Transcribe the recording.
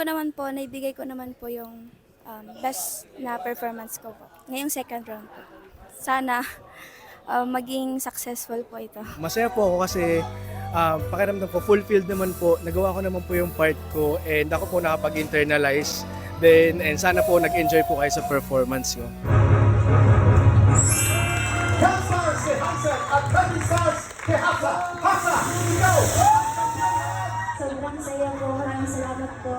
naman po, naibigay ko naman po yung best na performance ko po. Ngayong second round po. Sana maging successful po ito. Masaya po ako kasi pakiramdam ko, fulfilled naman po. Nagawa ko naman po yung part ko and ako po nakapag-internalize. Then, and sana po nag-enjoy po kayo sa performance ko. Stars kay Hasan at 20 stars kay Hasa. Hasa, ikaw! Sobrang saya po. Maraming salamat po.